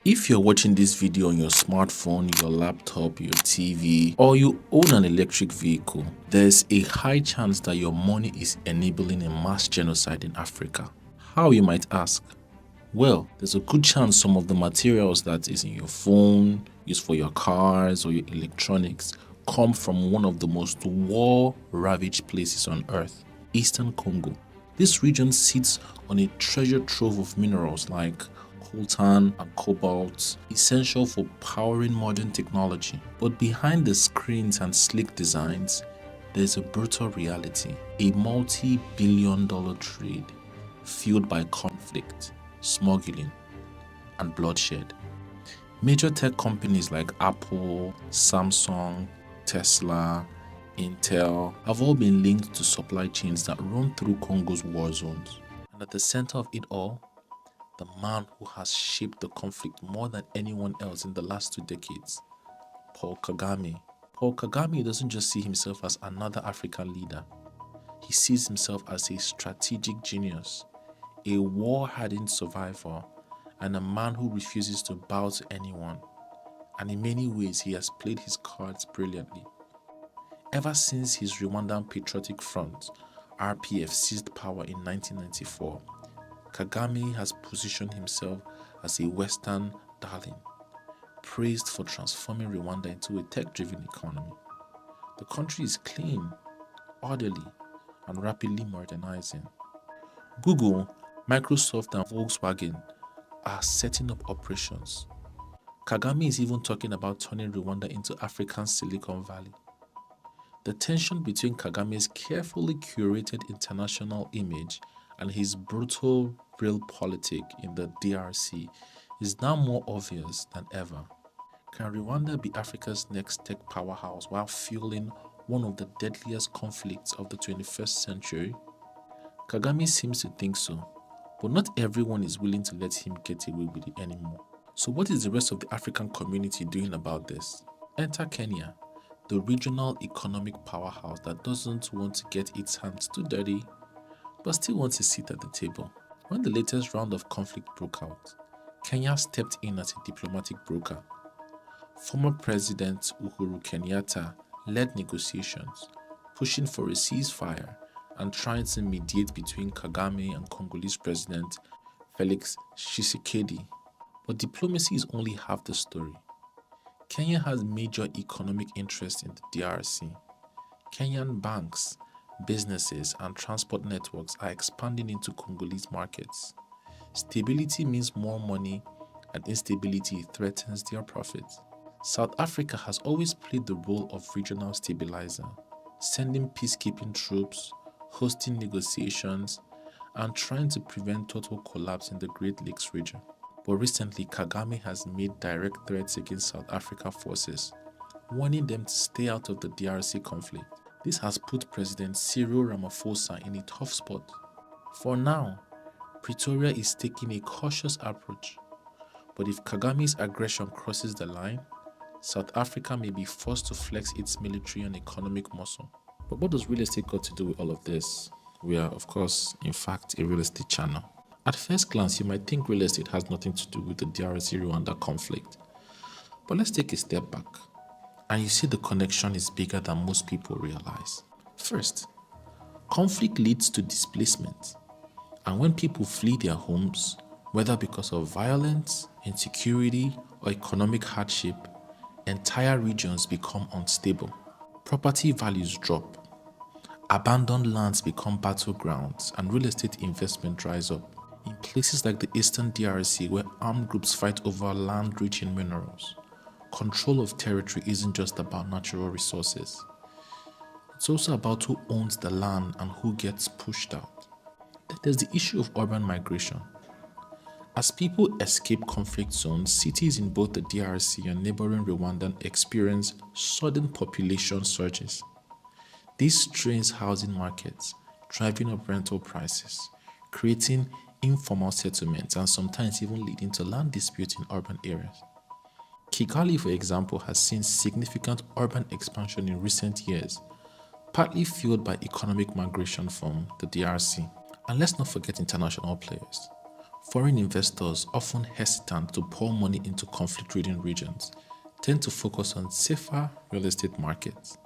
If you're watching this video on your smartphone, your laptop, your TV, or you own an electric vehicle, there's a high chance that your money is enabling a mass genocide in Africa. How, you might ask? Well, there's a good chance some of the materials that is in your phone, used for your cars or your electronics, come from one of the most war-ravaged places on earth, Eastern Congo. This region sits on a treasure trove of minerals like coltan and cobalt, essential for powering modern technology. But behind the screens and sleek designs, there's a brutal reality, a multi-billion-dollar trade fueled by conflict, smuggling, and bloodshed. Major tech companies like Apple, Samsung, Tesla, Intel have all been linked to supply chains that run through Congo's war zones. And at the center of it all, the man who has shaped the conflict more than anyone else in the last 2 decades, Paul Kagame. Paul Kagame doesn't just see himself as another African leader. He sees himself as a strategic genius, a war-hardened survivor, and a man who refuses to bow to anyone. And in many ways, he has played his cards brilliantly. Ever since his Rwandan Patriotic Front, RPF, seized power in 1994, Kagame has positioned himself as a Western darling, praised for transforming Rwanda into a tech-driven economy. The country is clean, orderly, and rapidly modernizing. Google, Microsoft, and Volkswagen are setting up operations. Kagame is even talking about turning Rwanda into Africa's Silicon Valley. The tension between Kagame's carefully curated international image and his brutal realpolitik in the DRC is now more obvious than ever. Can Rwanda be Africa's next tech powerhouse while fueling one of the deadliest conflicts of the 21st century? Kagame seems to think so, but not everyone is willing to let him get away with it anymore. So what is the rest of the African community doing about this? Enter Kenya, the regional economic powerhouse that doesn't want to get its hands too dirty, but still wants a seat at the table. When the latest round of conflict broke out, Kenya stepped in as a diplomatic broker. Former President Uhuru Kenyatta led negotiations, pushing for a ceasefire and trying to mediate between Kagame and Congolese President Felix Tshisekedi. But diplomacy is only half the story. Kenya has major economic interests in the DRC. Kenyan banks, businesses, and transport networks are expanding into Congolese markets. Stability means more money, and instability threatens their profits. South Africa has always played the role of regional stabilizer, sending peacekeeping troops, hosting negotiations, and trying to prevent total collapse in the Great Lakes region. But recently, Kagame has made direct threats against South Africa forces, warning them to stay out of the DRC conflict. This has put President Cyril Ramaphosa in a tough spot. For now, Pretoria is taking a cautious approach, but if Kagame's aggression crosses the line, South Africa may be forced to flex its military and economic muscle. But what does real estate got to do with all of this? We are, of course, in fact, a real estate channel. At first glance, you might think real estate has nothing to do with the DRC-Rwanda conflict. But let's take a step back, and you see the connection is bigger than most people realize. First, conflict leads to displacement. And when people flee their homes, whether because of violence, insecurity, or economic hardship, entire regions become unstable. Property values drop. Abandoned lands become battlegrounds, and real estate investment dries up. In places like the Eastern DRC, where armed groups fight over land rich in minerals, control of territory isn't just about natural resources. It's also about who owns the land and who gets pushed out. Then there's the issue of urban migration. As people escape conflict zones, cities in both the DRC and neighboring Rwanda experience sudden population surges. This strains housing markets, driving up rental prices, creating informal settlements, and sometimes even leading to land disputes in urban areas. Kigali, for example, has seen significant urban expansion in recent years, partly fueled by economic migration from the DRC. And let's not forget international players. Foreign investors, often hesitant to pour money into conflict-ridden regions, tend to focus on safer real estate markets.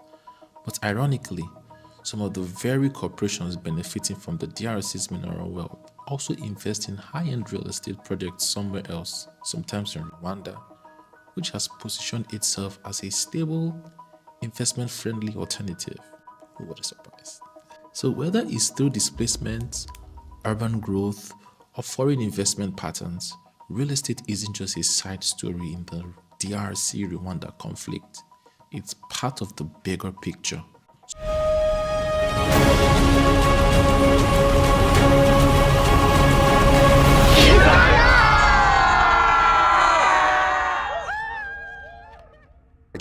But ironically, some of the very corporations benefiting from the DRC's mineral wealth also invest in high-end real estate projects somewhere else, sometimes in Rwanda, which has positioned itself as a stable, investment-friendly alternative. What a surprise. So whether it's through displacement, urban growth, or foreign investment patterns, real estate isn't just a side story in the DRC-Rwanda conflict. It's part of the bigger picture.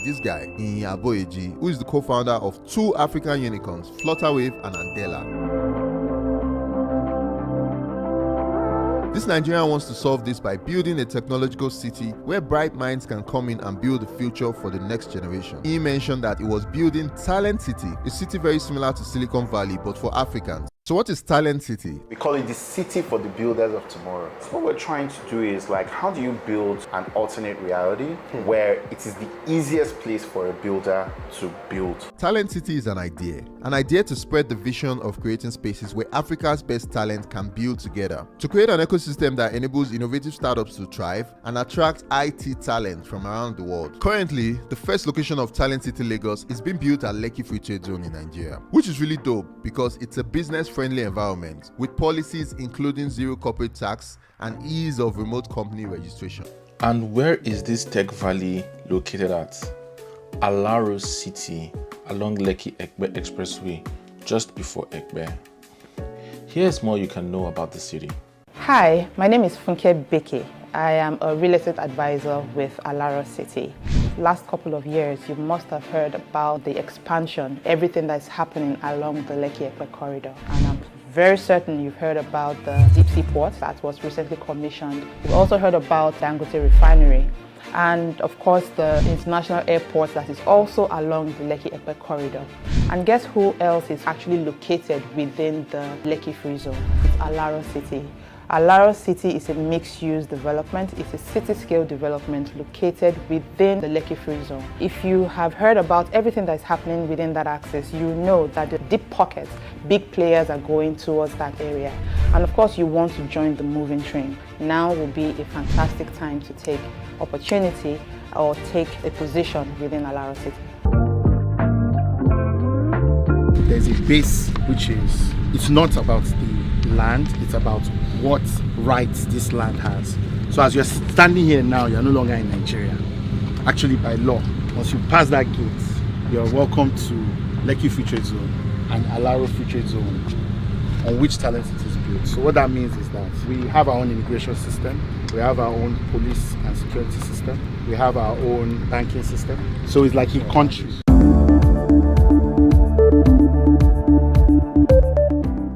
This guy, Ownahomeng, who is the co-founder of two African unicorns, Flutterwave and Andela. This Nigerian wants to solve this by building a technological city where bright minds can come in and build the future for the next generation. He mentioned that he was building Talent City, a city very similar to Silicon Valley but for Africans. So what is Talent City? We call it the city for the builders of tomorrow. What we're trying to do is like, how do you build an alternate reality where it is the easiest place for a builder to build? Talent City is an idea to spread the vision of creating spaces where Africa's best talent can build together. To create an ecosystem that enables innovative startups to thrive and attract IT talent from around the world. Currently, the first location of Talent City Lagos is being built at Lekki Free Trade Zone in Nigeria, which is really dope because it's a business-friendly environment with policies including zero corporate tax and ease of remote company registration. And where is this tech valley located at? Alaro City, along Lekki Ekpe Expressway, just before Ekpe. Here's more you can know about the city. Hi, my name is Funke Beke. I am a real estate advisor with Alaro City. Last couple of years, you must have heard about the expansion, everything that's happening along the Lekki Ekpe corridor. And I'm very certain you've heard about the deep sea port that was recently commissioned. You've also heard about Dangote refinery. And of course, the international airport that is also along the Lekki Ekpe corridor. And guess who else is actually located within the Lekki Free Zone? It's Alaro City. Alaro City is a mixed-use development. It's a city-scale development located within the Lekki Free Zone. If you have heard about everything that is happening within that axis, you know that the deep pockets, big players are going towards that area. And of course, you want to join the moving train. Now will be a fantastic time to take opportunity or take a position within Alaro City. There's a base which is, it's not about the land, it's about what rights this land has. So as you're standing here now, you're no longer in Nigeria. Actually, by law, once you pass that gate, you're welcome to Lekki Free Trade Zone and Alaro Free Trade Zone, on which Talent City is built. So what that means is that we have our own immigration system, we have our own police and security system, we have our own banking system. So it's like a country.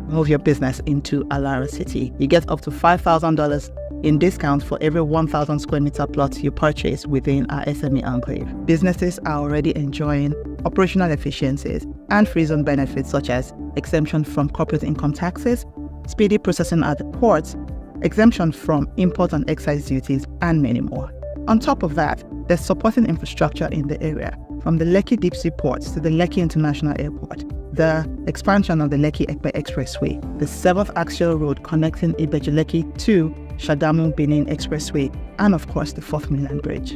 Move your business into Alaro City. You get up to $5,000 in discount for every 1,000 square meter plot you purchase within our SME enclave. Businesses are already enjoying operational efficiencies and free zone benefits such as exemption from corporate income taxes, speedy processing at the ports, exemption from import and excise duties, and many more. On top of that, there's supporting infrastructure in the area, from the Lekki Deep Sea Ports to the Lekki International Airport, the expansion of the Lekki Ekpe Expressway, the 7th Axial Road connecting Ibeju-Lekki to Shagamu-Benin Expressway, and of course the 4th Mainland Bridge.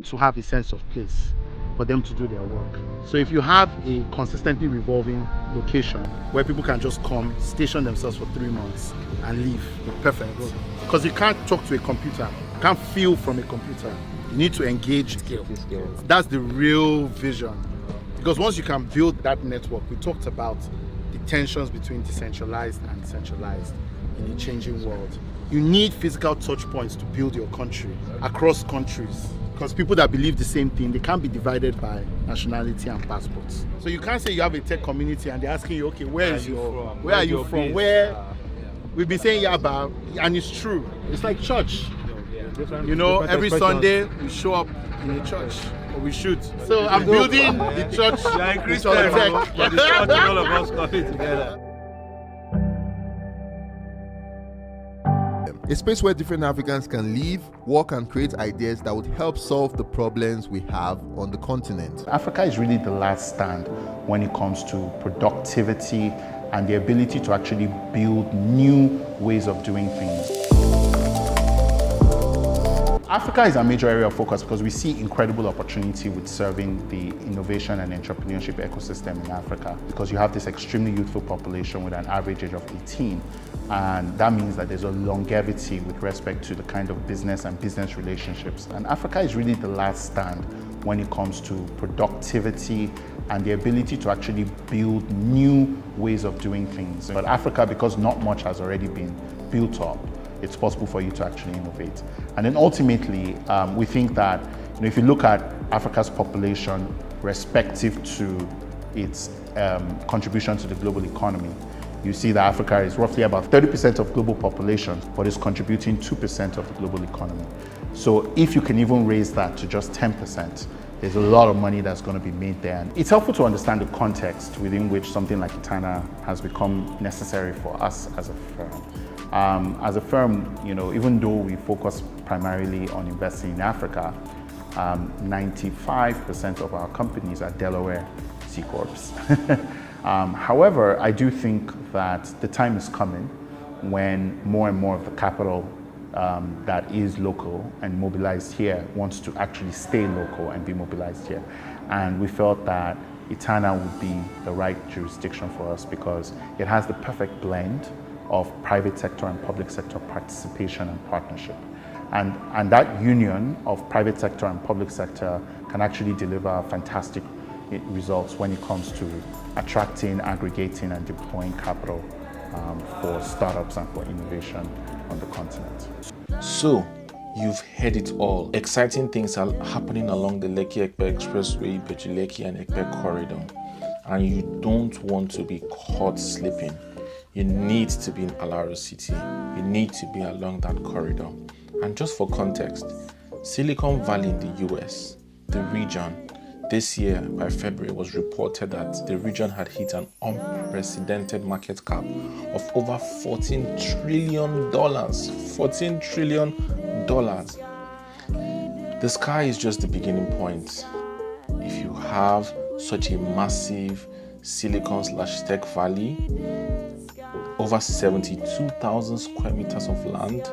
To have a sense of place for them to do their work. So if you have a consistently revolving location where people can just come, station themselves for 3 months and leave, perfect. Because you can't talk to a computer, you can't feel from a computer. You need to engage skills. That's the real vision. Because once you can build that network, we talked about the tensions between decentralized and centralized in a changing world. You need physical touch points to build your country across countries. Because people that believe the same thing, they can't be divided by nationality and passports. So you can't say you have a tech community and they're asking you, okay, where are you from? We've been saying Yaba, and it's true. It's like church. You know, every Sunday we show up in a church, or we should. So I'm building the church. But the church, all of us coming together. A space where different Africans can live, work, and create ideas that would help solve the problems we have on the continent. Africa is really the last stand when it comes to productivity and the ability to actually build new ways of doing things. Africa is a major area of focus because we see incredible opportunity with serving the innovation and entrepreneurship ecosystem in Africa, because you have this extremely youthful population with an average age of 18, and that means that there's a longevity with respect to the kind of business and business relationships. And Africa is really the last stand when it comes to productivity and the ability to actually build new ways of doing things. But Africa, because not much has already been built up, it's possible for you to actually innovate. And then ultimately, we think that if you look at Africa's population respective to its contribution to the global economy, you see that Africa is roughly about 30% of global population, but is contributing 2% of the global economy. So if you can even raise that to just 10%, there's a lot of money that's going to be made there. And it's helpful to understand the context within which something like Etana has become necessary for us as a firm. As a firm, even though we focus primarily on investing in Africa, 95% of our companies are Delaware C Corps. However, I do think that the time is coming when more and more of the capital that is local and mobilized here wants to actually stay local and be mobilized here. And we felt that Etana would be the right jurisdiction for us because it has the perfect blend of private sector and public sector participation and partnership. And that union of private sector and public sector can actually deliver fantastic results when it comes to attracting, aggregating, and deploying capital for startups and for innovation on the continent. So, you've heard it all. Exciting things are happening along the Lekki-Ekpe Expressway, Beji-Lekki and Ekpe corridor, and you don't want to be caught sleeping. You need to be in Alaro City. You need to be along that corridor. And just for context, Silicon Valley in the US, the region, this year by February was reported that the region had hit an unprecedented market cap of over $14 trillion. $14 trillion. The sky is just the beginning point. If you have such a massive Silicon/Tech Valley, over 72,000 square meters of land,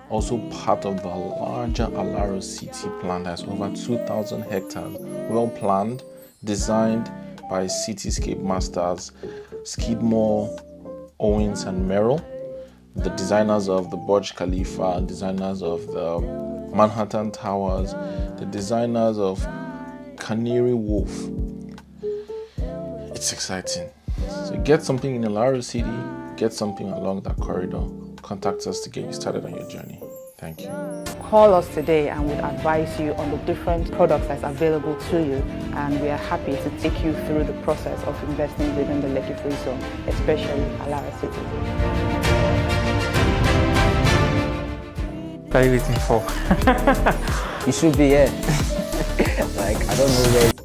also part of the larger Alaro City plan that's over 2,000 hectares, well planned, designed by Cityscape Masters, Skidmore, Owens and Merrill, the designers of the Burj Khalifa, designers of the Manhattan Towers, the designers of Canary Wharf. It's exciting. So get something in Alaro City, get something along that corridor. Contact us to get you started on your journey. Thank you. Call us today and we'll advise you on the different products that's available to you, and we are happy to take you through the process of investing within the Lekki Free Zone, especially Alaro City. What are you waiting for? You should be here. I don't know where.